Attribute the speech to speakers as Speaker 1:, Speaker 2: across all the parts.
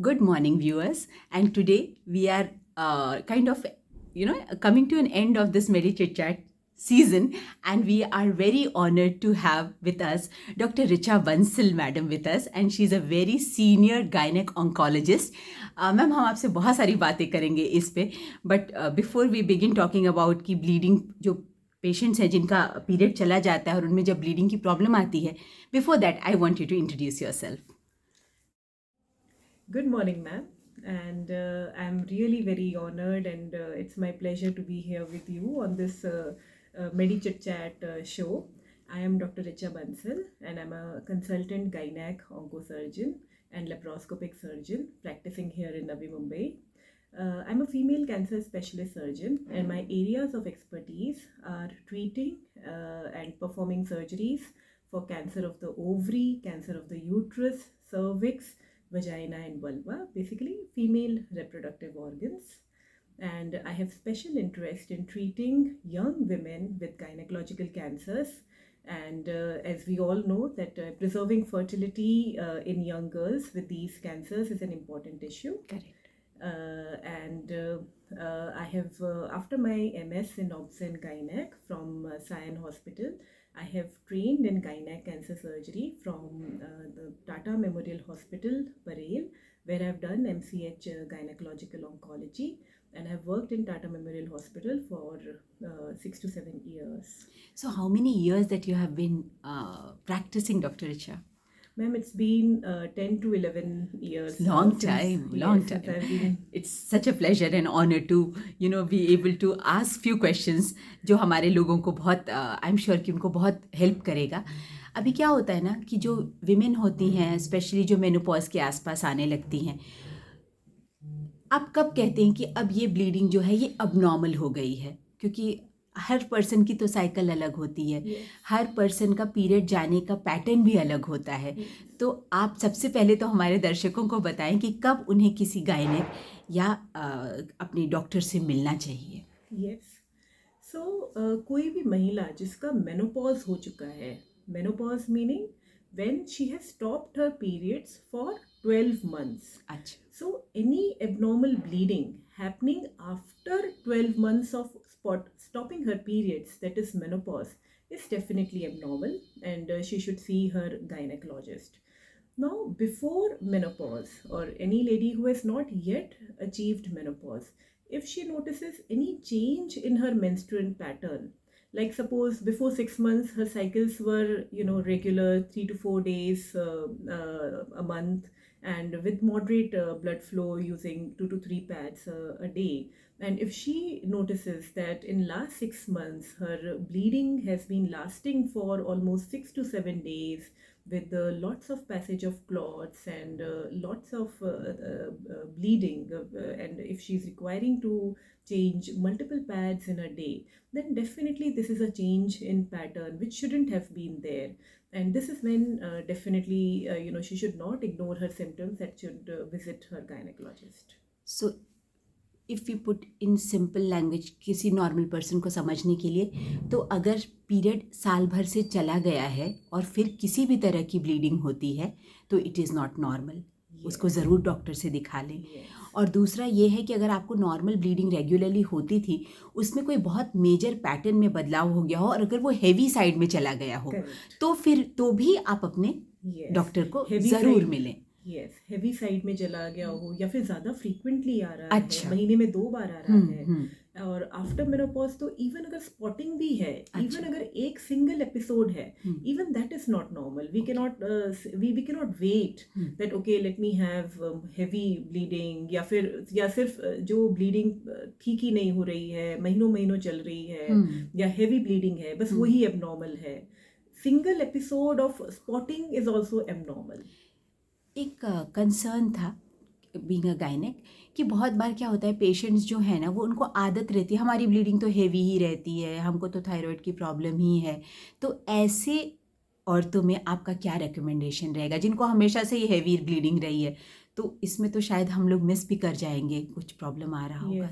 Speaker 1: Good morning, viewers. And today we are coming to an end of this Medi Chit Chat season, and we are very honored to have with us Dr. Richa Bansal, madam, with us, and she's a very senior gynec oncologist. Ma'am हम आपसे बहुत सारी बातें करेंगे इस पे, but before we begin talking about कि bleeding जो पेशेंट्स हैं जिनका पीरियड चला जाता है और उनमें जब ब्लीडिंग की प्रॉब्लम आती है, before that I want you to introduce yourself.
Speaker 2: Good morning, ma'am. And I'm really very honored, and it's my pleasure to be here with you on this Medi Chit Chat show. I am Dr. Richa Bansal, and I'm a consultant gynec oncosurgeon and laparoscopic surgeon practicing here in Navi Mumbai. I'm a female cancer specialist surgeon, and my areas of expertise are treating and performing surgeries for cancer of the ovary, cancer of the uterus, cervix, vagina, and vulva, basically female reproductive organs. And I have special interest in treating young women with gynecological cancers. And as we all know, that preserving fertility in young girls with these cancers is an important issue.
Speaker 1: Correct.
Speaker 2: I have, after my MS in Obs and Gynec from Sion Hospital, I have trained in gynec cancer surgery from the Tata Memorial Hospital, Parel, where I've done MCH gynecological oncology, and I've worked in Tata Memorial Hospital for 6 to 7 years.
Speaker 1: So, how many years that you have been practicing, Dr. Richa?
Speaker 2: Ma'am, it's been 10 to 11 years.
Speaker 1: Long time. It's such a pleasure and honor to, be able to ask few questions जो हमारे लोगों को बहुत I am sure कि उनको बहुत help करेगा. अभी क्या होता है ना कि जो विमेन होती हैं, स्पेशली जो मेनोपॉज के आसपास आने लगती हैं, आप कब कहते हैं कि अब ये ब्लीडिंग जो है ये अब नॉर्मल हो गई है? क्योंकि हर पर्सन की तो साइकिल अलग होती है, हर पर्सन का पीरियड जाने का पैटर्न भी अलग होता है. तो आप सबसे पहले तो हमारे दर्शकों को बताएं कि कब उन्हें किसी गायनेक या अपने डॉक्टर से मिलना चाहिए.
Speaker 2: यस, सो कोई भी महिला जिसका मेनोपॉज हो चुका है, menopause meaning when she has stopped her periods for 12 months.
Speaker 1: अच्छा.
Speaker 2: So any abnormal bleeding happening after 12 months of stopping her periods, that is menopause, is definitely abnormal, and she should see her gynecologist. Now, before menopause, or any lady who has not yet achieved menopause, if she notices any change in her menstrual pattern, like suppose before 6 months her cycles were regular 3 to 4 days a month, and with moderate blood flow using 2 to 3 pads a day, and if she notices that in last 6 months her bleeding has been lasting for almost 6 to 7 days with lots of passage of clots and lots of bleeding, and if she's requiring to change multiple pads in a day, then definitely this is a change in pattern which shouldn't have been there. And this is when definitely she should not ignore her symptoms and should visit her gynecologist.
Speaker 1: So if you put in simple language किसी normal person को समझने के लिए, तो अगर period साल भर से चला गया है और फिर किसी भी तरह की ब्लीडिंग होती है तो इट इज़ नॉट नॉर्मल. उसको ज़रूर डॉक्टर से दिखा लें. और दूसरा ये है कि अगर आपको नॉर्मल ब्लीडिंग रेगुलरली होती थी, उसमें कोई बहुत मेजर पैटर्न में बदलाव हो गया हो और अगर वो हेवी साइड में चला गया हो, तो फिर तो भी आप अपने डॉक्टर को ज़रूर मिलें.
Speaker 2: यस, हेवी साइड में चला गया हो या फिर ज़्यादा फ्रीक्वेंटली आ रहा है, महीने में 2 बार आ रहा है, और आफ्टर मेनोपॉज तो इवन अगर स्पॉटिंग भी है, इवन अगर एक सिंगल एपिसोड है, even that is not normal. We cannot wait that okay let me have heavy bleeding, या सिर्फ जो ब्लीडिंग ठीक ही नहीं हो रही है, महीनों चल रही है, या हेवी ब्लीडिंग है, बस वही एबनॉर्मल है. Single episode of spotting is also abnormal.
Speaker 1: एक कंसर्न था बीइंग अ गायनेक कि बहुत बार क्या होता है, पेशेंट्स जो है ना वो उनको आदत रहती है, हमारी ब्लीडिंग तो हेवी ही रहती है, हमको तो थायराइड की प्रॉब्लम ही है. तो ऐसे औरतों में आपका क्या रिकमेंडेशन रहेगा जिनको हमेशा से ही हेवी ब्लीडिंग रही है? तो इसमें तो शायद हम लोग मिस भी कर जाएंगे, कुछ प्रॉब्लम आ रहा होगा.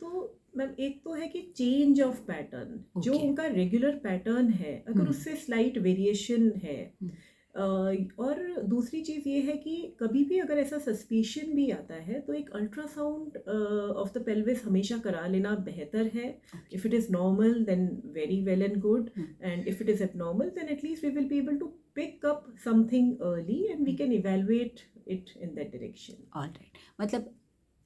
Speaker 2: तो मैम एक तो है कि चेंज ऑफ पैटर्न, जो उनका रेगुलर पैटर्न है अगर उससे स्लाइट वेरिएशन है, और दूसरी चीज़ ये है कि कभी भी अगर ऐसा सस्पिशन भी आता है तो एक अल्ट्रासाउंड ऑफ द पेल्विस हमेशा करा लेना बेहतर है. If it is normal, then very well and good. And if it is abnormal, then at least we will be able to pick up something early and we can evaluate it in that direction.
Speaker 1: Alright, मतलब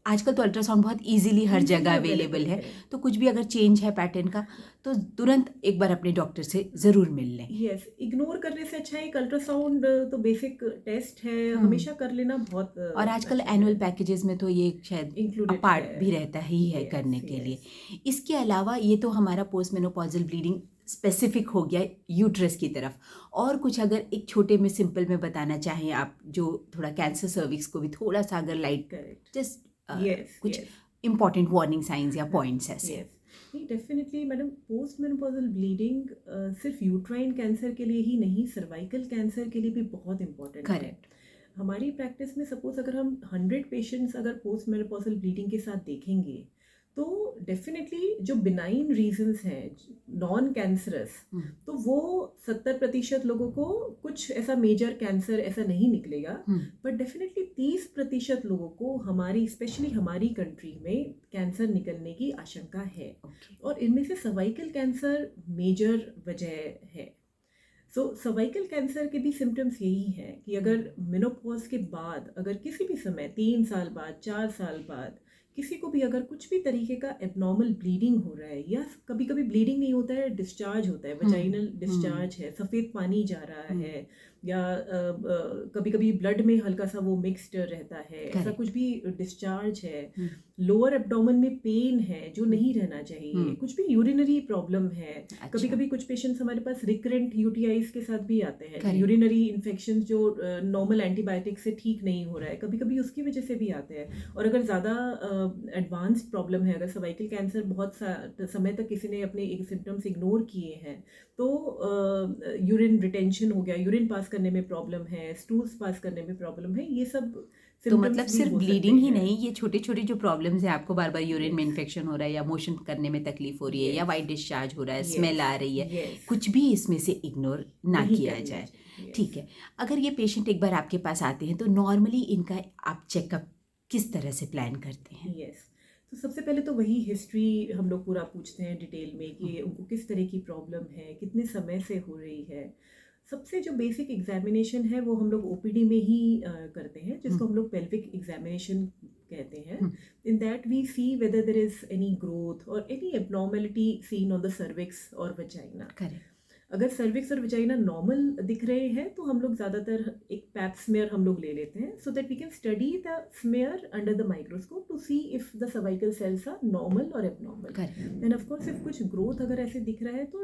Speaker 1: आजकल तो ultrasound बहुत easily हर
Speaker 2: Easily
Speaker 1: जगह
Speaker 2: available
Speaker 1: available है,
Speaker 2: है.
Speaker 1: तो कुछ भी अगर चेंज है पैटर्न का तो तुरंत एक बार अपने डॉक्टर से ज़रूर मिल लें.
Speaker 2: यस, इग्नोर करने से अच्छा है. एक अल्ट्रासाउंड तो बेसिक टेस्ट है, हमेशा कर लेना बहुत
Speaker 1: और आजकल
Speaker 2: अच्छा
Speaker 1: एनुअल
Speaker 2: है.
Speaker 1: पैकेजेस में तो ये शायद
Speaker 2: Included
Speaker 1: पार्ट
Speaker 2: है.
Speaker 1: भी रहता ही है
Speaker 2: Yes,
Speaker 1: करने के
Speaker 2: yes.
Speaker 1: लिए. इसके अलावा ये तो हमारा पोस्ट मेनोपॉजल ब्लीडिंग स्पेसिफिक हो गया यूट्रस की तरफ. और कुछ अगर एक छोटे में सिंपल में बताना चाहें आप, जो थोड़ा कैंसर सर्विक्स को भी थोड़ा सा अगर लाइट
Speaker 2: Correct.
Speaker 1: जस्ट
Speaker 2: Yes,
Speaker 1: कुछ
Speaker 2: yes.
Speaker 1: इम्पॉर्टेंट वार्निंग साइंस या पॉइंट्स ऐसे.
Speaker 2: Yes. नहीं, definitely madam, post menopausal bleeding सिर्फ यूट्राइन कैंसर के लिए ही नहीं, सर्वाइकल कैंसर के लिए भी बहुत इंपॉर्टेंट है.
Speaker 1: करेक्ट.
Speaker 2: हमारी प्रैक्टिस में सपोज अगर हम 100 पेशेंट्स अगर पोस्ट मेनोपॉजल ब्लीडिंग के साथ देखेंगे तो डेफिनेटली जो बिनाइन रीजंस हैं, नॉन कैंसरस, तो वो 70% लोगों को कुछ ऐसा मेजर कैंसर ऐसा नहीं निकलेगा. बट डेफिनेटली 30% लोगों को हमारी, स्पेशली हमारी कंट्री में कैंसर निकलने की आशंका है. और इनमें से सर्वाइकल कैंसर मेजर वजह है. सो सर्वाइकल कैंसर के भी सिम्टम्स यही हैं कि अगर मेनोपॉज के बाद, अगर किसी भी समय 3 साल बाद, 4 साल बाद किसी को भी अगर कुछ भी तरीके का एबनॉर्मल ब्लीडिंग हो रहा है, या कभी कभी ब्लीडिंग नहीं होता है, डिस्चार्ज होता है, वजाइनल डिस्चार्ज है, सफ़ेद पानी जा रहा है, या कभी कभी ब्लड में हल्का सा वो मिक्स्ड रहता है, ऐसा कुछ भी डिस्चार्ज है, लोअर एब्डोमेन में पेन है जो नहीं रहना चाहिए, कुछ भी यूरिनरी प्रॉब्लम है. कभी कभी कुछ पेशेंट्स हमारे पास रिकरेंट यूटीआईज के साथ भी आते हैं, यूरिनरी इन्फेक्शन जो नॉर्मल एंटीबायोटिक से ठीक नहीं हो रहा है, कभी कभी उसकी वजह से भी आते हैं. और अगर ज़्यादा एडवांस्ड प्रॉब्लम है, अगर सर्वाइकल कैंसर बहुत समय तक किसी ने अपने एक सिम्टम्स इग्नोर किए हैं, तो यूरिन रिटेंशन हो गया, यूरिन पास करने में प्रॉब्लम है, स्टूल्स पास करने में प्रॉब्लम है, ये सब
Speaker 1: तो मतलब सिर्फ ब्लीडिंग ही नहीं, ये छोटे छोटे जो प्रॉब्लम्स हैं, आपको बार बार यूरिन में इन्फेक्शन हो रहा है, या मोशन करने में तकलीफ हो रही है, या वाइट डिस्चार्ज हो रहा है, स्मेल आ रही है, कुछ भी इसमें से इग्नोर ना किया जाए. ठीक है. अगर ये पेशेंट एक बार आपके पास आते हैं तो नॉर्मली इनका आप चेकअप किस तरह से प्लान करते हैं?
Speaker 2: यस, तो सबसे पहले तो वही हिस्ट्री हम लोग पूरा पूछते हैं डिटेल में कि उनको किस तरह की प्रॉब्लम है, कितने समय से हो रही है. सबसे जो बेसिक एग्जामिनेशन है वो हम लोग ओपीडी में ही करते हैं, जिसको हम लोग पेल्विक एग्जामिनेशन कहते हैं. In that we see whether there is any growth और any abnormality seen on the cervix और वजाइना.
Speaker 1: करेक्ट.
Speaker 2: अगर सर्विक्स और वजाइना नॉर्मल दिख रहे हैं तो हम लोग ज़्यादातर एक पैप स्मेयर हम लोग ले लेते हैं, so that we can study the smear under the microscope to see if the cervical cells are normal और abnormal. And of course if कुछ ग्रोथ अगर ऐसे दिख रहा है तो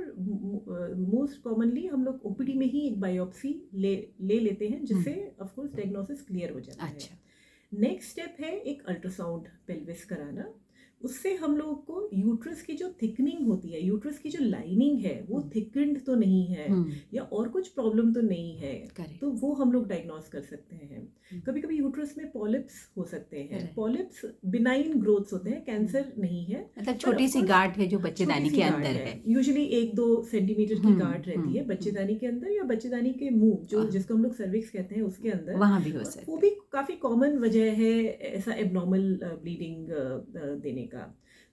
Speaker 2: मोस्ट कॉमनली हम लोग ओपीडी में ही एक बायोप्सी ले लेते हैं, जिससे ऑफ कोर्स डायग्नोसिस क्लियर हो जाता है. नेक्स्ट स्टेप है एक अल्ट्रासाउंड पेल्विस कराना. उससे हम लोग को यूट्रस की जो थिकनिंग होती है, यूट्रस की जो लाइनिंग है वो थिकन्ड तो नहीं है, या और कुछ प्रॉब्लम तो नहीं है, तो वो हम लोग डायग्नोस कर सकते हैं. कभी कभी यूट्रस में पॉलिप्स हो सकते हैं. पॉलिप्स बिनाइन ग्रोथ्स होते हैं, कैंसर नहीं है,
Speaker 1: मतलब छोटी सी गांठ है जो बच्चेदानी के अंदर है.
Speaker 2: यूजुअली 1-2 सेंटीमीटर की गांठ रहती है बच्चेदानी के अंदर, या बच्चेदानी के मुंह, जो जिसको हम लोग सर्विक्स कहते हैं, उसके अंदर
Speaker 1: वहाँ भी हो सकता है.
Speaker 2: वो भी काफ़ी कॉमन वजह है ऐसा एबनॉर्मल ब्लीडिंग देने का.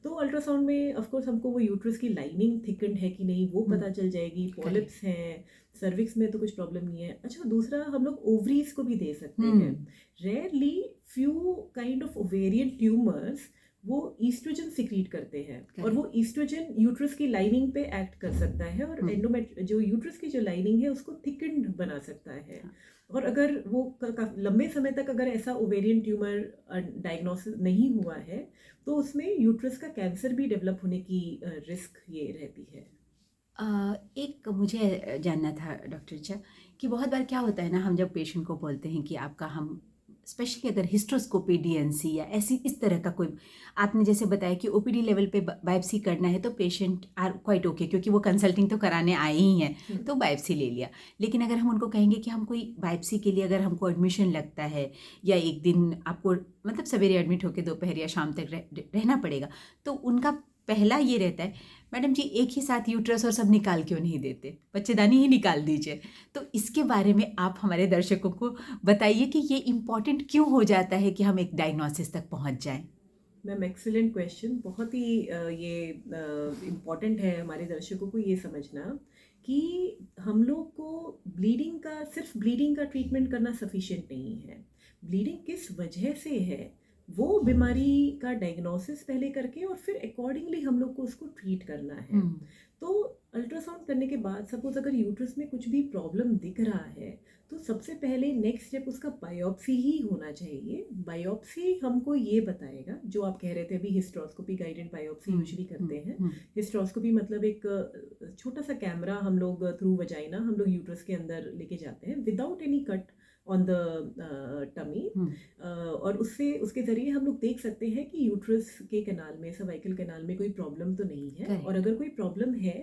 Speaker 2: तो अल्ट्रासाउंड में ऑफ कोर्स हमको वो यूट्रस की लाइनिंग थिकन्ड है कि नहीं वो पता चल जाएगी. पॉलिप्स हैं, सर्विक्स में तो कुछ प्रॉब्लम नहीं है. अच्छा, दूसरा हम लोग ओवरीज को भी दे सकते हैं. Rarely few kind of ovarian tumours वो ईस्ट्रोजन सिक्रीट करते हैं, और वो ईस्ट्रोजन यूट्रस की लाइनिंग पे एक्ट कर सकता है, और जो यूट्रस की जो लाइनिंग है उसको थिकन्ड बना सकता है. और अगर वो लंबे समय तक अगर ऐसा ओवेरियन ट्यूमर डायग्नोसिस नहीं हुआ है तो उसमें यूट्रस का कैंसर भी डेवलप होने की रिस्क ये रहती है.
Speaker 1: एक मुझे जानना था डॉक्टर चा कि बहुत बार क्या होता है ना, हम जब पेशेंट को बोलते हैं कि आपका हम स्पेशली अगर हिस्ट्रोस्कोपी डीएनसी या ऐसी इस तरह का कोई, आपने जैसे बताया कि ओपीडी लेवल पे बायोप्सी करना है तो पेशेंट आर क्वाइट ओके, क्योंकि वो कंसल्टिंग तो कराने आए ही हैं तो बायोप्सी ले लिया. लेकिन अगर हम उनको कहेंगे कि हम कोई बायोप्सी के लिए अगर हमको एडमिशन लगता है, या एक दिन आपको मतलब सवेरे एडमिट होकर दोपहर या शाम तक रहना पड़ेगा, तो उनका पहला ये रहता है, मैडम जी एक ही साथ यूट्रस और सब निकाल क्यों नहीं देते, बच्चेदानी ही निकाल दीजिए। तो इसके बारे में आप हमारे दर्शकों को बताइए कि ये इम्पॉर्टेंट क्यों हो जाता है कि हम एक डायग्नोसिस तक पहुंच जाएं।
Speaker 2: Ma'am excellent question. बहुत ही ये इम्पॉर्टेंट है हमारे दर्शकों को ये समझना कि हम लोग को ब्लीडिंग का, सिर्फ ब्लीडिंग का ट्रीटमेंट करना सफिशिएंट नहीं है। ब्लीडिंग किस वजह से है वो बीमारी का डायग्नोसिस पहले करके और फिर अकॉर्डिंगली हम लोग को उसको ट्रीट करना है। तो अल्ट्रासाउंड करने के बाद सपोज अगर यूट्रस में कुछ भी प्रॉब्लम दिख रहा है तो सबसे पहले नेक्स्ट स्टेप उसका बायोप्सी ही होना चाहिए। बायोप्सी हमको ये बताएगा, जो आप कह रहे थे अभी, हिस्ट्रोस्कोपी गाइडेड बायोप्सी यूजुअली करते हैं। हिस्ट्रोस्कोपी मतलब एक छोटा सा कैमरा हम लोग थ्रू वजाइना हम लोग यूट्रस के अंदर लेके जाते हैं without any cut on the tummy, और उससे उसके ज़रिए हम लोग देख सकते हैं कि यूट्रस के कैनाल में, सर्वाइकल कैनाल में कोई प्रॉब्लम तो नहीं है।
Speaker 1: Correct.
Speaker 2: और अगर कोई प्रॉब्लम है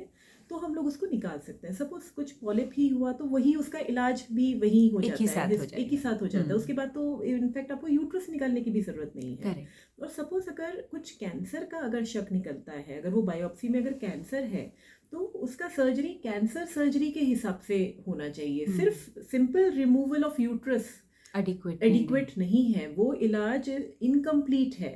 Speaker 2: तो हम लोग उसको निकाल सकते हैं। सपोज कुछ पॉलिप ही हुआ तो वही उसका इलाज भी वही हो
Speaker 1: एक
Speaker 2: जाता
Speaker 1: ही
Speaker 2: है,
Speaker 1: साथ हो जाएगा।
Speaker 2: एक ही साथ हो जाता है। उसके बाद तो इनफैक्ट आपको यूट्रस निकालने की भी ज़रूरत नहीं है।
Speaker 1: Correct.
Speaker 2: और सपोज अगर कुछ कैंसर का अगर शक निकलता है, अगर वो बायोप्सी में अगर कैंसर है तो उसका सर्जरी कैंसर सर्जरी के हिसाब से होना चाहिए। सिर्फ simple removal of uterus adequate नहीं है, वो इलाज इनकम्प्लीट है।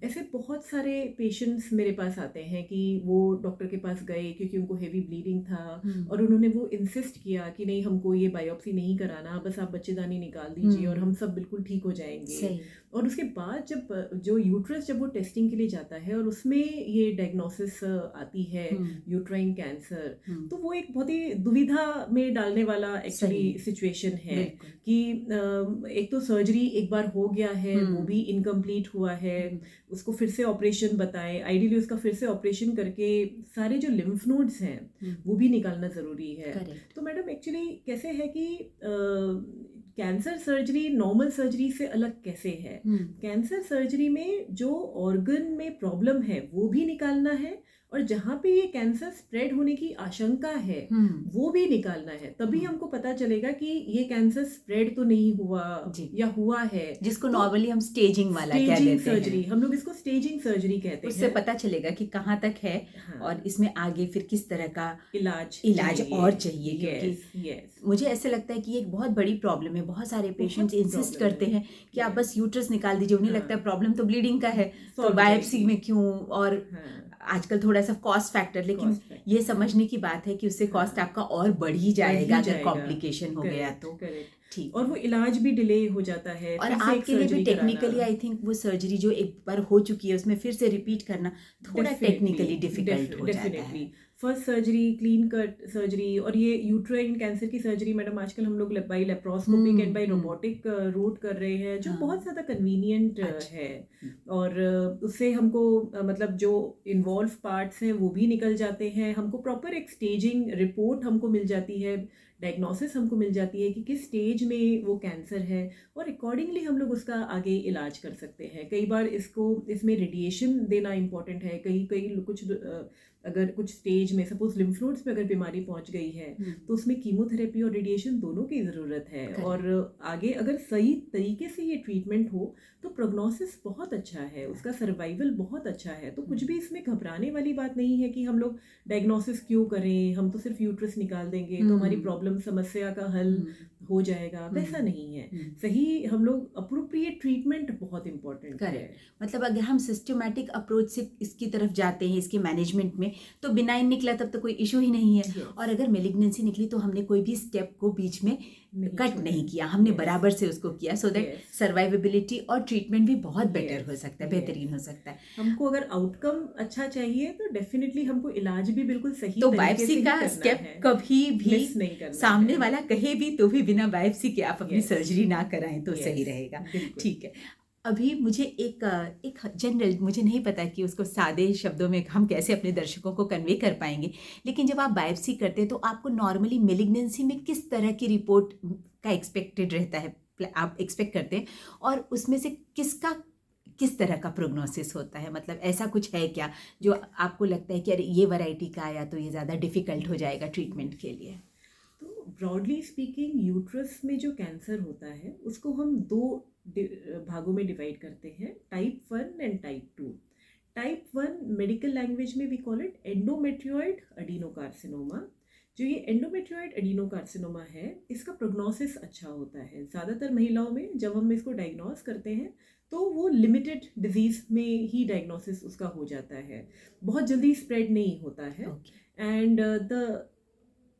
Speaker 2: ऐसे बहुत सारे पेशेंट्स मेरे पास आते हैं कि वो डॉक्टर के पास गए क्योंकि उनको हेवी ब्लीडिंग था और उन्होंने वो इंसिस्ट किया कि नहीं हमको ये बायोप्सी नहीं कराना, बस आप बच्चेदानी निकाल दीजिए और हम सब बिल्कुल ठीक हो जाएंगे। और उसके बाद जब जो यूट्रस जब वो टेस्टिंग के लिए जाता है और उसमें ये डायग्नोसिस आती है यूट्राइन कैंसर, तो वो एक बहुत ही दुविधा में डालने वाला एक्चुअली सिचुएशन है कि एक तो सर्जरी एक बार हो गया है वो भी इनकम्प्लीट हुआ है, उसको फिर से ऑपरेशन बताएं, आइडियली उसका फिर से ऑपरेशन करके सारे जो लिम्फ नोड्स हैं वो भी निकालना ज़रूरी है। तो मैडम एक्चुअली कैसे है कि कैंसर सर्जरी नॉर्मल सर्जरी से अलग कैसे है? कैंसर सर्जरी में जो ऑर्गन में प्रॉब्लम है वो भी निकालना है और जहाँ पे ये कैंसर स्प्रेड होने की आशंका है वो भी निकालना है। तभी हमको पता चलेगा कि ये कैंसर स्प्रेड तो नहीं हुआ या हुआ है,
Speaker 1: जिसको नॉर्मली हम स्टेजिंग वाला कह देते हैं।
Speaker 2: सर्जरी, हम लोग इसको स्टेजिंग सर्जरी कहते हैं।
Speaker 1: उससे पता चलेगा कि कहाँ तक है और इसमें आगे फिर किस तरह का इलाज और चाहिए। क्योंकि मुझे ऐसे लगता है कि एक बहुत बड़ी प्रॉब्लम है, बहुत सारे पेशेंट्स इंसिस्ट करते हैं कि आप बस यूट्रस निकाल दीजिए, उन्हें लगता है प्रॉब्लम तो ब्लीडिंग का है तो बायोप्सी में क्यों, और आजकल थोड़ा सा कॉस्ट फैक्टर, लेकिन ये समझने की बात है कि उससे कॉस्ट आपका और बढ़ ही जाएगा अगर कॉम्प्लिकेशन हो गया तो।
Speaker 2: ठीक, और वो इलाज भी डिले हो जाता है।
Speaker 1: और आपके लिए भी टेक्निकली आई थिंक वो सर्जरी जो एक बार हो चुकी है उसमें फिर से रिपीट करना थोड़ा टेक्निकली डिफिकल्ट हो जाता है।
Speaker 2: First surgery, clean cut surgery, और ये यूट्राइन कैंसर की सर्जरी मैडम आजकल हम लोग by laparoscopic and by robotic route कर रहे हैं, जो बहुत ज़्यादा कन्वीनियंट है। और उससे हमको मतलब जो इन्वॉल्व पार्ट्स हैं वो भी निकल जाते हैं, हमको प्रॉपर एक स्टेजिंग रिपोर्ट हमको मिल जाती है, डायग्नोसिस हमको मिल जाती है कि किस स्टेज में वो कैंसर है और अकॉर्डिंगली हम लोग उसका आगे इलाज कर सकते हैं। कई बार इसमें रेडिएशन देना इम्पॉर्टेंट है। कुछ अगर कुछ स्टेज में सपोज लिम्फ नोड्स में अगर बीमारी पहुंच गई है तो उसमें कीमोथेरेपी और रेडिएशन दोनों की ज़रूरत है। और आगे अगर सही तरीके से ये ट्रीटमेंट हो तो प्रोग्नोसिस बहुत अच्छा है, उसका सर्वाइवल बहुत अच्छा है। तो कुछ भी इसमें घबराने वाली बात नहीं है कि हम लोग डायग्नोसिस क्यों करें, हम तो सिर्फ यूट्रस निकाल देंगे तो हमारी प्रॉब्लम समस्या का हल हो जाएगा, वैसा नहीं है। सही हम लोग अप्रोप्रिएट ट्रीटमेंट बहुत इंपॉर्टेंट है।
Speaker 1: मतलब अगर हम सिस्टमैटिक अप्रोच से इसकी तरफ जाते हैं इसके मैनेजमेंट में तो बिनाइन निकला तब तो कोई इशू ही नहीं है। और अगर मेलिग्नेंसी निकली तो हमने कोई भी स्टेप को बीच में कट नहीं किया, हमने बराबर से उसको किया, सो दैट सर्वाइवेबिलिटी और ट्रीटमेंट भी बहुत बेटर हो सकता है, बेहतरीन हो सकता है।
Speaker 2: हमको अगर आउटकम अच्छा चाहिए तो डेफिनेटली हमको इलाज भी बिल्कुल सही
Speaker 1: तो बायोप्सी का स्टेप कभी भी
Speaker 2: नहीं करना,
Speaker 1: सामने वाला कहे भी तो भी बिना बायोप्सी के आप अपनी सर्जरी ना कराएं तो सही रहेगा। ठीक है, अभी मुझे एक जनरल, मुझे नहीं पता कि उसको सादे शब्दों में हम कैसे अपने दर्शकों को कन्वे कर पाएंगे, लेकिन जब आप बायोप्सी करते हैं तो आपको नॉर्मली मेलिग्नेंसी में किस तरह की रिपोर्ट का एक्सपेक्टेड रहता है, आप एक्सपेक्ट करते हैं, और उसमें से किस तरह का प्रोग्नोसिस होता है? मतलब ऐसा कुछ है क्या जो आपको लगता है कि अरे ये वैरायटी का आया तो ये ज़्यादा डिफ़िकल्ट हो जाएगा ट्रीटमेंट के लिए?
Speaker 2: तो ब्रॉडली स्पीकिंग यूट्रस में जो कैंसर होता है उसको हम दो भागों में डिवाइड करते हैं, type 1 and type 2। Type 1 medical language में वी कॉल इट एंडोमेट्रियोइड अडीनोकार्सिनोमा। जो ये एंडोमेट्रियोइड अडीनोकार्सिनोमा है, इसका प्रोग्नोसिस अच्छा होता है। ज़्यादातर महिलाओं में जब हम इसको डायग्नोस करते हैं तो वो लिमिटेड डिजीज़ में ही डायग्नोसिस उसका हो जाता है, बहुत जल्दी स्प्रेड नहीं होता है।
Speaker 1: Okay
Speaker 2: and the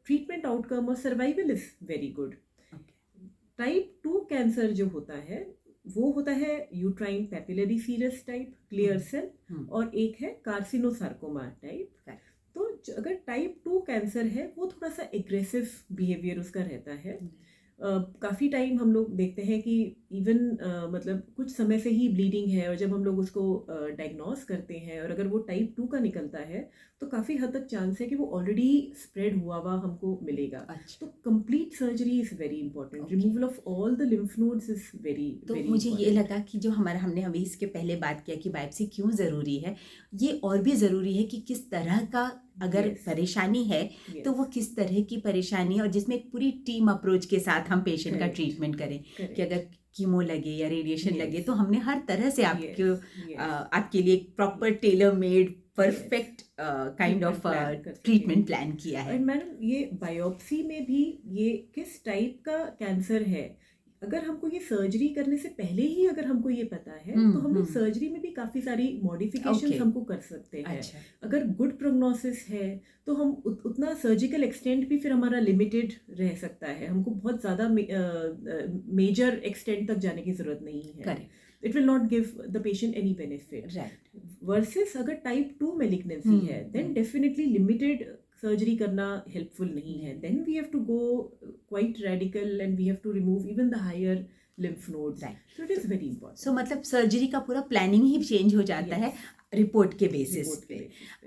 Speaker 2: treatment outcome और survival is very good.
Speaker 1: Okay
Speaker 2: type 2 cancer जो होता है वो होता है uterine papillary serous type clear cell, और एक है कार्सिनोसार्कोमा टाइप।
Speaker 1: Correct.
Speaker 2: तो अगर टाइप 2 कैंसर है वो थोड़ा सा एग्रेसिव बिहेवियर उसका रहता है। काफ़ी टाइम हम लोग देखते हैं कि इवन मतलब कुछ समय से ही ब्लीडिंग है, और जब हम लोग उसको डायग्नोस करते हैं और अगर वो टाइप 2 का निकलता है तो काफ़ी हद तक चांस है कि वो ऑलरेडी स्प्रेड हुआ हुआ हमको मिलेगा।
Speaker 1: अच्छा,
Speaker 2: तो complete surgery is very important,
Speaker 1: Okay.
Speaker 2: Removal of all the lymph nodes is very
Speaker 1: तो
Speaker 2: वेरी
Speaker 1: मुझे ये लगा कि जो हमारा हमने अभी इसके पहले बात किया कि बायोप्सी क्यों ज़रूरी है, ये और भी ज़रूरी है कि किस तरह का अगर
Speaker 2: Yes.
Speaker 1: परेशानी है तो वो किस तरह की परेशानी है, और जिसमें एक पूरी टीम अप्रोच के साथ हम पेशेंट का
Speaker 2: Correct.
Speaker 1: ट्रीटमेंट करें कि
Speaker 2: करेक्ट।
Speaker 1: अगर कीमो लगे या रेडिएशन
Speaker 2: Yes.
Speaker 1: लगे तो हमने हर तरह से आपको
Speaker 2: Yes.
Speaker 1: आपके लिए एक proper tailor made perfect kind of treatment plan किया
Speaker 2: और
Speaker 1: है।
Speaker 2: मैडम ये बायोप्सी में भी ये किस टाइप का कैंसर है, अगर हमको ये सर्जरी करने से पहले ही अगर हमको ये पता है तो हम लोग सर्जरी में भी काफ़ी सारी मॉडिफिकेशंस
Speaker 1: Okay.
Speaker 2: हमको कर सकते हैं।
Speaker 1: अच्छा,
Speaker 2: अगर गुड प्रोग्नोसिस है तो हम उतना सर्जिकल एक्सटेंट भी फिर हमारा लिमिटेड रह सकता है, हमको बहुत ज़्यादा मेजर एक्सटेंट तक जाने की ज़रूरत नहीं है।
Speaker 1: Correct,
Speaker 2: it will not give the patient any benefit.
Speaker 1: Right,
Speaker 2: versus अगर टाइप 2 मेलिग्नेंसी है देन डेफिनेटली लिमिटेड सर्जरी करना हेल्पफुल नहीं है। Then we have to go quite radical and we have to remove even the higher lymph nodes.
Speaker 1: Right.
Speaker 2: So it is very important.
Speaker 1: So मतलब surgery का पूरा planning ही change हो जाता है report के बेसिस पे।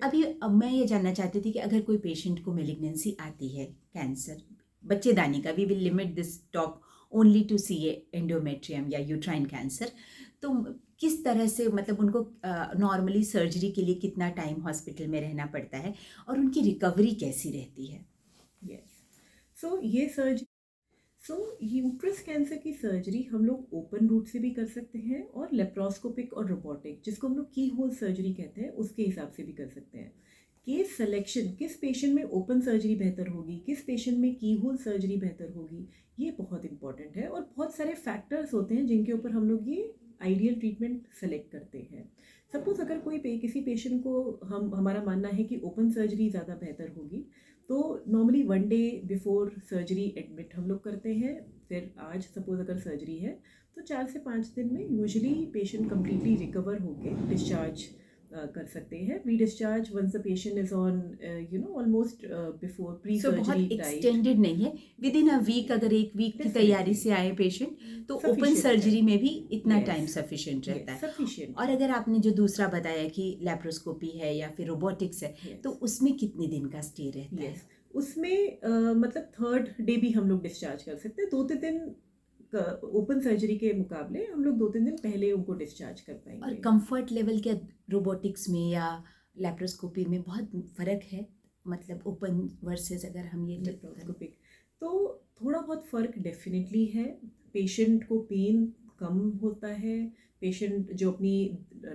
Speaker 1: अभी अब मैं ये जानना चाहती थी कि अगर कोई पेशेंट को मेलिग्नेंसी आती है, कैंसर बच्चेदानी का, we will limit this talk only to C endometrium या यूट्राइन कैंसर, तो किस तरह से मतलब उनको नॉर्मली सर्जरी के लिए कितना टाइम हॉस्पिटल में रहना पड़ता है और उनकी रिकवरी कैसी रहती है?
Speaker 2: यस, सो यूट्रस कैंसर की सर्जरी हम लोग ओपन रूट से भी कर सकते हैं और लेप्रोस्कोपिक और रोबोटिक, जिसको हम लोग की होल सर्जरी कहते हैं, उसके हिसाब से भी कर सकते हैं। केस सिलेक्शन, किस पेशेंट में ओपन सर्जरी बेहतर होगी, किस पेशेंट में की होल सर्जरी बेहतर होगी, ये बहुत इंपॉर्टेंट है। और बहुत सारे फैक्टर्स होते हैं जिनके ऊपर हम लोग ये आइडियल ट्रीटमेंट सेलेक्ट करते हैं। सपोज अगर किसी पेशेंट को हमारा मानना है कि ओपन सर्जरी ज़्यादा बेहतर होगी, तो normally 1 day before surgery admit हम लोग करते हैं। फिर आज सपोज अगर सर्जरी है तो 4 से 5 दिन में यूजुअली पेशेंट कम्प्लीटली रिकवर होके डिस्चार्ज कर सकते हैं। We discharge once the patient is on almost before pre
Speaker 1: so बहुत
Speaker 2: सर्जरी
Speaker 1: एक्सटेंडेड नहीं है, विद इन अ वीक अगर एक वीक की तैयारी से आए पेशेंट तो ओपन
Speaker 2: Sufficient
Speaker 1: सर्जरी
Speaker 2: है।
Speaker 1: में भी इतना
Speaker 2: Yes.
Speaker 1: टाइम सफिशिएंट रहता है।
Speaker 2: सफिशिएंट।
Speaker 1: और अगर आपने जो दूसरा बताया कि लैप्रोस्कोपी है या फिर रोबोटिक्स है, तो उसमें कितने दिन का स्टे रहता है?
Speaker 2: उसमें मतलब 3rd डे भी हम लोग डिस्चार्ज कर सकते हैं। 2-3 दिन ओपन सर्जरी के मुकाबले हम लोग 2-3 दिन पहले उनको डिस्चार्ज कर
Speaker 1: और
Speaker 2: पाएंगे।
Speaker 1: कंफर्ट लेवल क्या रोबोटिक्स में या लैप्रोस्कोपी में बहुत फर्क है, मतलब ओपन वर्सेस अगर हम ये
Speaker 2: लेप्रोस्कोपिक तो थोड़ा बहुत फ़र्क डेफिनेटली है। पेशेंट को पेन कम होता है, पेशेंट जो अपनी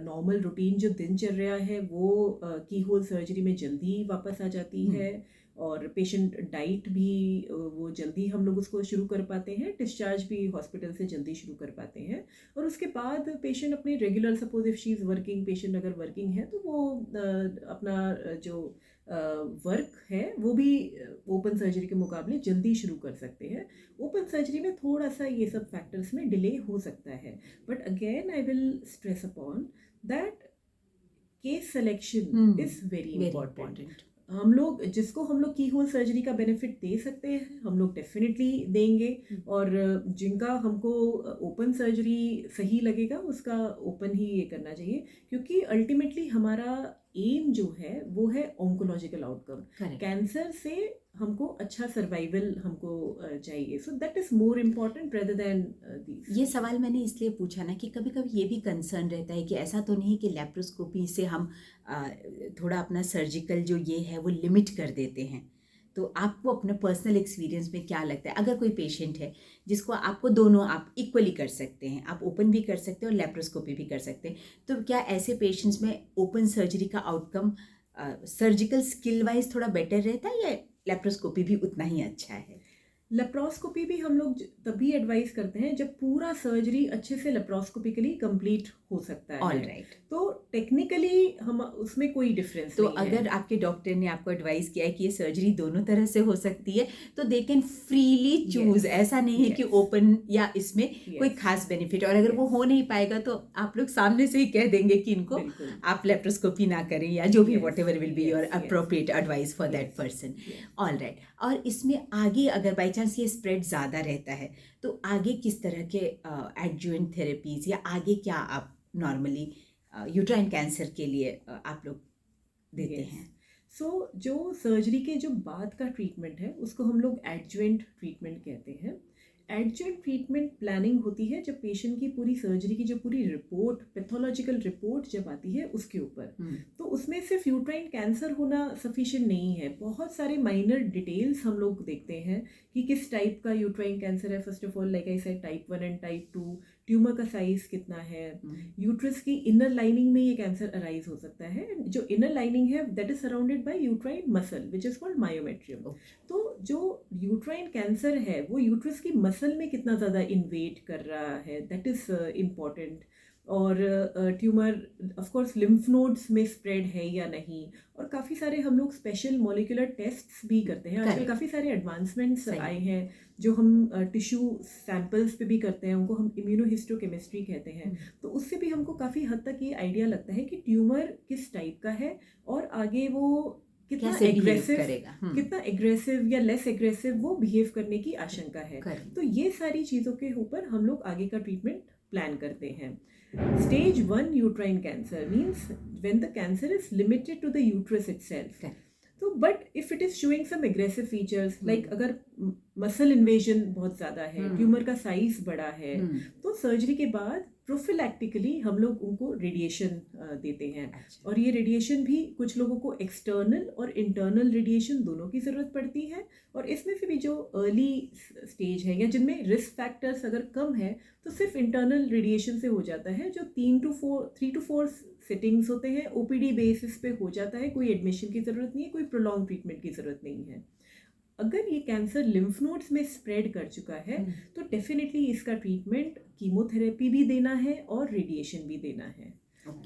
Speaker 2: नॉर्मल रूटीन जो दिनचर्या है वो की होल सर्जरी में जल्दी वापस आ जाती है, और पेशेंट डाइट भी वो जल्दी हम लोग उसको शुरू कर पाते हैं, डिस्चार्ज भी हॉस्पिटल से जल्दी शुरू कर पाते हैं। और उसके बाद पेशेंट अपने regular, suppose if she is working, patient अगर वर्किंग है तो वो अपना जो वर्क है वो भी ओपन सर्जरी के मुकाबले जल्दी शुरू कर सकते हैं। ओपन सर्जरी में थोड़ा सा ये सब फैक्टर्स में डिले हो सकता है, but again I will stress upon that case selection is very important. हम लोग की होल सर्जरी का बेनिफिट दे सकते हैं हम लोग डेफिनेटली देंगे, और जिनका हमको ओपन सर्जरी सही लगेगा उसका ओपन ही ये करना चाहिए, क्योंकि अल्टीमेटली हमारा एम जो है वो है ऑन्कोलॉजिकल आउटकम। कैंसर से हमको अच्छा सर्वाइवल हमको चाहिए, so that is more important rather than these.
Speaker 1: ये सवाल मैंने इसलिए पूछा ना कि कभी कभी ये भी कंसर्न रहता है कि ऐसा तो नहीं कि लैप्रोस्कोपी से हम थोड़ा अपना सर्जिकल जो ये है वो लिमिट कर देते हैं, तो आपको अपने पर्सनल एक्सपीरियंस में क्या लगता है, अगर कोई पेशेंट है जिसको आपको दोनों आप इक्वली कर सकते हैं, आप ओपन भी कर सकते हैं और लेप्रोस्कोपी भी कर सकते हैं, तो क्या ऐसे पेशेंट्स में ओपन सर्जरी का आउटकम सर्जिकल स्किल वाइज थोड़ा बेटर रहता है या लेप्रोस्कोपी भी उतना ही अच्छा है?
Speaker 2: लेप्रोस्कोपी भी हम लोग तभी एडवाइस करते हैं जब पूरा सर्जरी अच्छे से लेप्रोस्कोपिकली कंप्लीट हो सकता है।
Speaker 1: All right.
Speaker 2: तो टेक्निकली हम उसमें कोई डिफरेंस
Speaker 1: तो
Speaker 2: नहीं है।
Speaker 1: अगर आपके डॉक्टर ने आपको एडवाइस किया है कि ये सर्जरी दोनों तरह से हो सकती है, तो दे कैन फ्रीली चूज। ऐसा नहीं है कि ओपन या इसमें कोई खास बेनिफिट, और अगर वो हो नहीं पाएगा तो आप लोग सामने से ही कह देंगे कि इनको आप लेप्रोस्कोपी ना करें, या जो भी what ever will be your appropriate advice for that person. All right. और इसमें आगे अगर बाई चांस ये स्प्रेड ज़्यादा रहता है तो आगे किस तरह के एडजुवेंट थेरेपीज या आगे क्या आप नॉर्मली यूट्राइन कैंसर के लिए आप लोग देते हैं?
Speaker 2: सो जो सर्जरी के जो बाद का ट्रीटमेंट है उसको हम लोग एडजुवेंट ट्रीटमेंट कहते हैं। एडजुवेंट ट्रीटमेंट प्लानिंग होती है जब पेशेंट की पूरी सर्जरी की जो पूरी रिपोर्ट, पैथोलॉजिकल रिपोर्ट जब आती है उसके ऊपर, तो उसमें सिर्फ यूट्राइन कैंसर होना सफिशिएंट नहीं है। बहुत सारे माइनर डिटेल्स हम लोग देखते हैं कि किस टाइप का यूट्राइन कैंसर है। First of all, like I said, type 1 and type 2, tumour का साइज कितना है, यूट्रस की इनर लाइनिंग में ये कैंसर अराइज हो सकता है। जो इनर लाइनिंग है that is surrounded by uterine muscle which is called myometrium. तो जो यूट्राइन कैंसर है वो यूट्रस की मसल में कितना ज़्यादा इन्वेड कर रहा है, दैट इज इम्पॉर्टेंट। और tumour of course lymph nodes में स्प्रेड है या नहीं, और काफ़ी सारे हम लोग स्पेशल मॉलिक्यूलर टेस्ट्स भी करते हैं। आजकल काफ़ी सारे एडवांसमेंट्स आए हैं जो हम टिश्यू सैंपल्स पे भी करते हैं, उनको हम इम्यूनोहिस्टोकेमिस्ट्री कहते हैं। तो उससे भी हमको काफ़ी हद तक ये आइडिया लगता है कि ट्यूमर किस टाइप का है और आगे वो कितना एग्रेसिव या लेस एग्रेसिव वो बिहेव करने की आशंका है। तो ये सारी चीज़ों के ऊपर हम लोग आगे का ट्रीटमेंट प्लान करते हैं। Stage 1 uterine cancer means when the cancer is limited to the uterus itself. So, but if it is showing some aggressive features, like अगर मसल इन्वेजन बहुत ज़्यादा है, ट्यूमर का साइज बड़ा है, तो सर्जरी के बाद प्रोफिलैक्टिकली हम लोग उनको रेडिएशन देते हैं। और ये रेडिएशन भी कुछ लोगों को एक्सटर्नल और इंटरनल रेडिएशन दोनों की ज़रूरत पड़ती है। और इसमें से भी जो अर्ली स्टेज है या जिनमें रिस्क फैक्टर्स अगर कम है तो सिर्फ इंटरनल रेडिएशन से हो जाता है, जो 3 to 4 सिटिंग्स होते हैं, ओपीडी बेसिस पे हो जाता है। कोई एडमिशन की ज़रूरत नहीं है, कोई प्रोलॉन्ग ट्रीटमेंट की ज़रूरत नहीं है। अगर ये कैंसर लिम्फ नोड्स में स्प्रेड कर चुका है तो डेफिनेटली इसका ट्रीटमेंट कीमोथेरेपी भी देना है और रेडिएशन भी देना है।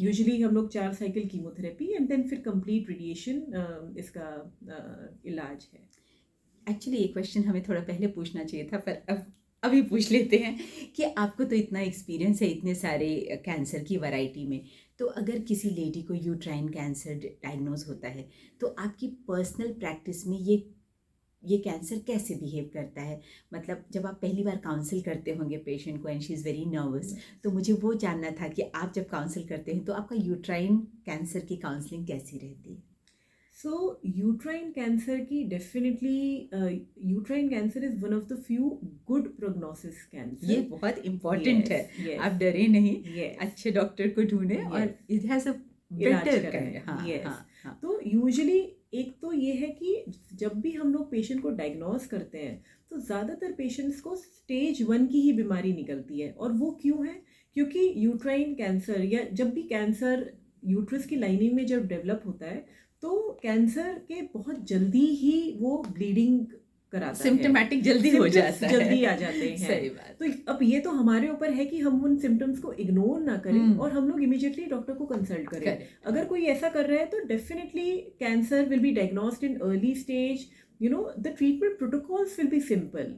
Speaker 2: यूजुअली हम लोग 4 साइकिल कीमोथेरेपी एंड देन फिर कंप्लीट रेडिएशन इसका इलाज है।
Speaker 1: एक्चुअली ये क्वेश्चन हमें थोड़ा पहले पूछना चाहिए था, पर अभी पूछ लेते हैं कि आपको तो इतना एक्सपीरियंस है इतने सारे कैंसर की वैरायटी में, तो अगर किसी लेडी को यूट्राइन कैंसर डायग्नोज होता है तो आपकी पर्सनल प्रैक्टिस में ये कैंसर कैसे बिहेव करता है? मतलब जब आप पहली बार काउंसिल करते होंगे पेशेंट को and she is very nervous, तो मुझे वो जानना था कि आप जब काउंसिल करते हैं तो आपका यूट्राइन कैंसर की काउंसलिंग कैसी रहती है?
Speaker 2: सो यूट्राइन कैंसर की definitely uterine cancer is one of the few good prognosis cancer.
Speaker 1: ये बहुत इम्पोर्टेंट है। आप डरे नहीं, अच्छे डॉक्टर को ढूंढें और इट हैज़ अ बेटर करें।
Speaker 2: तो यूजुअली एक तो ये है कि जब भी हम लोग पेशेंट को डायग्नोज करते हैं तो ज़्यादातर पेशेंट्स को स्टेज 1 की ही बीमारी निकलती है। और वो क्यों है? क्योंकि यूट्राइन कैंसर या जब भी कैंसर यूट्रस की लाइनिंग में जब डेवलप होता है तो कैंसर के बहुत जल्दी ही वो ब्लीडिंग कराता है,
Speaker 1: सिम्टोमेटिक जल्दी हो जाता है,
Speaker 2: जल्दी आ जाते हैं।
Speaker 1: सही बात।
Speaker 2: तो अब ये तो हमारे ऊपर है कि हम उन सिम्टम्स को इग्नोर ना करें और हम लोग इमीडिएटली डॉक्टर को कंसल्ट करें। अगर कोई ऐसा कर रहा है तो definitely cancer will be diagnosed in early stage. You know the treatment protocols will be simple.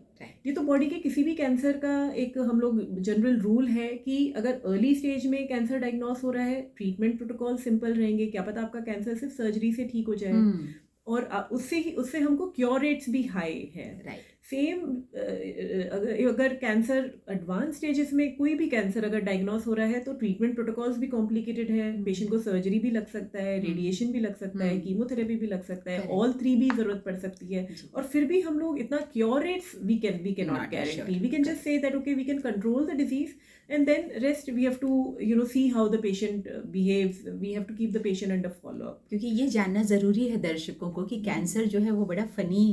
Speaker 2: ये तो बॉडी के किसी भी कैंसर का एक हम लोग जनरल रूल है कि अगर अर्ली स्टेज में कैंसर डायग्नोस हो रहा है, ट्रीटमेंट प्रोटोकॉल सिंपल रहेंगे। क्या पता आपका कैंसर सिर्फ सर्जरी से ठीक हो जाए, और उससे हमको क्योर रेट्स भी हाई है। सेम अगर कैंसर एडवांस स्टेजेस में कोई भी कैंसर अगर डायग्नोस हो रहा है तो ट्रीटमेंट प्रोटोकॉल्स भी कॉम्प्लिकेटेड है, पेशेंट को सर्जरी भी लग सकता है, रेडिएशन भी लग सकता है, कीमोथेरेपी भी लग सकता है, ऑल थ्री भी जरूरत पड़ सकती है, और फिर भी हम लोग इतना cure rates we can not guarantee, we can just say that okay we can control the disease and then rest we have to see how the patient behaves, we have to keep the patient under follow up.
Speaker 1: क्योंकि ये जानना ज़रूरी है दर्शकों को कि cancer जो है वो बड़ा फ़नी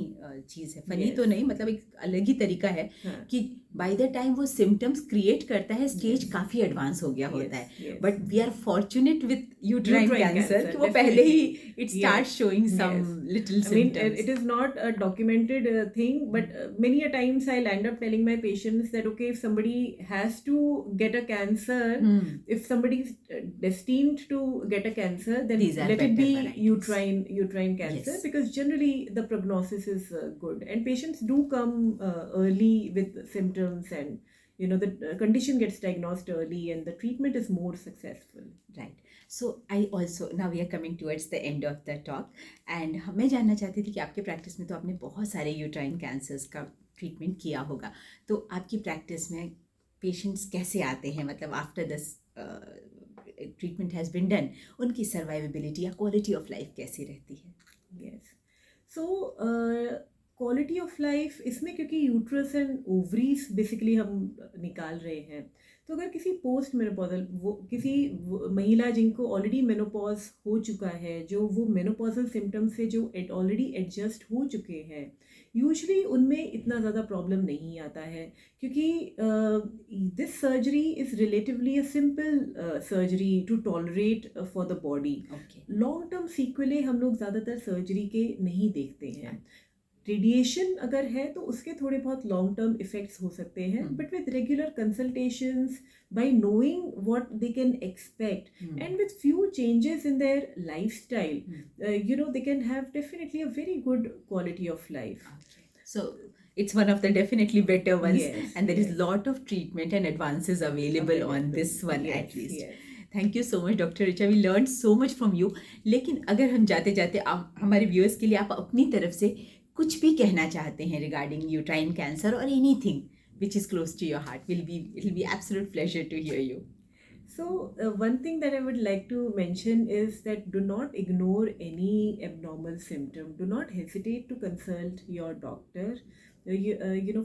Speaker 1: चीज़ है, फ़नी तो नहीं, मतलब एक अलग ही तरीका है कि बाय द टाइम वो सिम्टम्स क्रिएट करता है स्टेज काफ़ी एडवांस हो गया होता है, but we are fortunate with uterine cancer कि वो पहले ही it start showing some little symptoms.
Speaker 2: It is not a documented thing, but many a times I'll end up telling my patients that okay, if somebody has to get a cancer, if somebody is destined to get a cancer, then let it be uterine cancer, because generally the prognosis is good and patients do come early with symptoms, and the condition gets diagnosed early and the treatment is more successful.
Speaker 1: Right. So I also, now we are coming towards the end of the talk, and मैं जानना चाहती थी कि आपके practice में तो आपने बहुत सारे यूट्राइन कैंसर्स का ट्रीटमेंट किया होगा, तो आपकी प्रैक्टिस में पेशेंट्स कैसे आते हैं, मतलब after this treatment has been done उनकी सर्वाइवेबिलिटी या क्वालिटी ऑफ लाइफ कैसी रहती है?
Speaker 2: Yes. So quality of life इसमें, क्योंकि यूट्रस एंड ओवरीज बेसिकली हम निकाल रहे हैं, तो अगर किसी पोस्ट मेनोपॉजल किसी महिला जिनको ऑलरेडी मेनोपॉज हो चुका है, जो वो मेनोपॉजल सिम्टम्स से जो ऑलरेडी एडजस्ट हो चुके हैं, यूजुअली उनमें इतना ज़्यादा प्रॉब्लम नहीं आता है, क्योंकि this surgery is relatively a simple surgery to tolerate for the body. Long term sequelae हम लोग ज़्यादातर सर्जरी के नहीं देखते हैं. रेडिएशन अगर है तो उसके थोड़े बहुत लॉन्ग टर्म इफेक्ट्स हो सकते हैं, but with regular consultations, bye knowing what they can expect and with few changes in their lifestyle, they can have definitely a very good quality of life.
Speaker 1: So it's one of the definitely better ones, and there is lot of treatment and advances available on this one at least. Thank you so much doctor Richa, we learn so much from you. लेकिन अगर हम जाते जाते हमारे viewers के लिए आप अपनी तरफ से कुछ भी कहना चाहते हैं रिगार्डिंग यूट्राइन कैंसर और anything which is close to your heart, it will be absolute pleasure to hear you.
Speaker 2: So one thing that I would like to mention is that do not ignore any abnormal symptom. Do not hesitate to consult your doctor.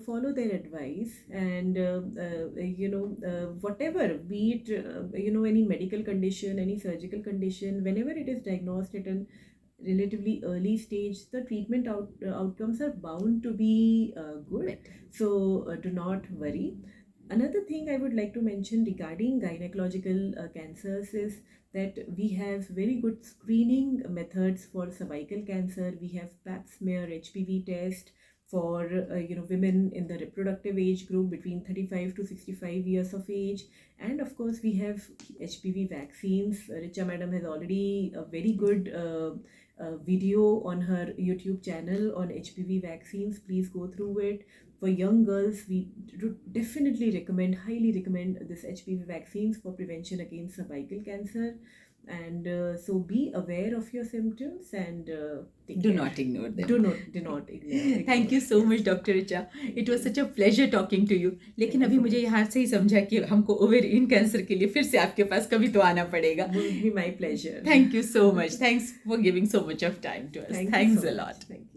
Speaker 2: Follow their advice, and whatever, be it any medical condition, any surgical condition, whenever it is diagnosed at a relatively early stage, the treatment outcomes are bound to be good. So do not worry. Another thing I would like to mention regarding gynecological cancers is that we have very good screening methods for cervical cancer. We have pap smear HPV test for women in the reproductive age group between 35 to 65 years of age, and of course we have HPV vaccines. Richa madam has already a very good video on her YouTube channel on HPV vaccines. Please go through it. For young girls, we definitely highly recommend this HPV vaccines for prevention against cervical cancer. And so be aware of your symptoms and
Speaker 1: do not ignore them.
Speaker 2: Do not ignore.
Speaker 1: Thank you so much, Dr. Richa. It was such a pleasure talking to you. लेकिन अभी मुझे यहाँ से ही समझा कि हमको ovarian cancer के लिए फिर से आपके पास कभी तो आना पड़ेगा.
Speaker 2: It will be my pleasure.
Speaker 1: Thank you so much. Thanks for giving so much of time to us. Thanks a lot.
Speaker 2: Thank you.